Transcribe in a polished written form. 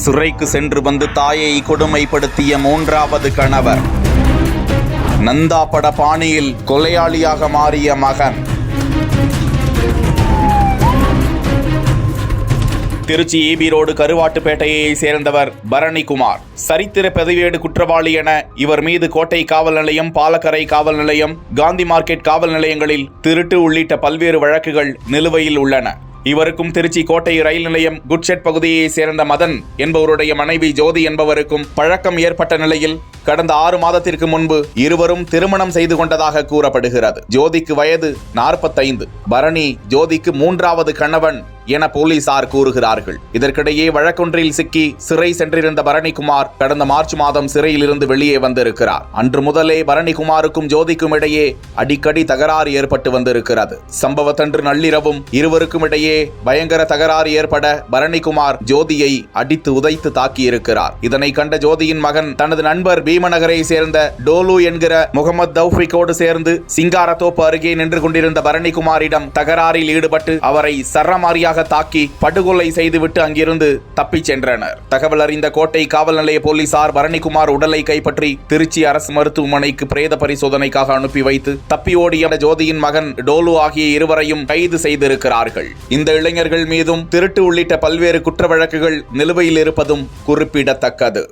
சிறைக்கு சென்று வந்து தாயை கொடுமைப்படுத்திய மூன்றாவது கணவர். நந்தா பட பாணியில் கொலையாளியாக மாறிய மகன். திருச்சி ஈபி ரோடு கருவாட்டுப்பேட்டையை சேர்ந்தவர் பரணிக்குமார். சரித்திர பதிவேடு குற்றவாளி என இவர் மீது கோட்டை காவல் நிலையம், பாலக்கரை காவல் நிலையம், காந்தி மார்க்கெட் காவல் நிலையங்களில் திருட்டு உள்ளிட்ட பல்வேறு வழக்குகள் நிலுவையில் உள்ளன. இவருக்கும் திருச்சி கோட்டை ரயில் நிலையம் குட்ஷெட் பகுதியை சேர்ந்த மதன் என்பவருடைய மனைவி ஜோதி என்பவருக்கும் பழக்கம் ஏற்பட்ட நிலையில் கடந்த 6 மாதத்திற்கு முன்பு இருவரும் திருமணம் செய்து கொண்டதாக கூறப்படுகிறது. ஜோதிக்கு வயது 45. பரணி ஜோதிக்கு 3வது கணவன் என போலீசார் கூறுகிறார்கள். இதற்கிடையே வழக்கொன்றில் சிக்கி சிறை சென்றிருந்த பரணிக்குமார் கடந்த மார்ச் மாதம் சிறையில் இருந்து வெளியே வந்திருக்கிறார். அன்று முதலே பரணிக்குமாருக்கும் ஜோதிக்கும் இடையே அடிக்கடி தகராறு ஏற்பட்டு வந்திருக்கிறது. சம்பவத்தன்று நள்ளிரவும் இருவருக்கும் இடையே பயங்கர தகராறு ஏற்பட பரணிக்குமார் ஜோதியை அடித்து உதைத்து தாக்கியிருக்கிறார். இதனை கண்ட ஜோதியின் மகன் தனது நண்பர் பீமநகரை சேர்ந்த டோலு என்கிற முகமது தௌஃபிகோடு சேர்ந்து சிங்காரத்தோப்பு அருகே நின்று கொண்டிருந்த பரணிக்குமாரிடம் தகராறில் ஈடுபட்டு அவரை சரமாரியாக தாக்கி படுகொலை செய்துவிட்டு அங்கிருந்து தப்பிச் சென்றனர். தகவல் அறிந்த கோட்டை காவல் நிலைய போலீசார் பரணிக்குமார் உடலை கைப்பற்றி திருச்சி அரசு மருத்துவமனைக்கு பிரேத பரிசோதனைக்காக அனுப்பி வைத்து தப்பி ஓடிய ஜோதியின் மகன் டோலு ஆகிய இருவரையும் கைது செய்திருக்கிறார்கள். இந்த இளைஞர்கள் மீதும் திருட்டு உள்ளிட்ட பல்வேறு குற்ற வழக்குகள் நிலுவையில் இருப்பதும் குறிப்பிடத்தக்கது.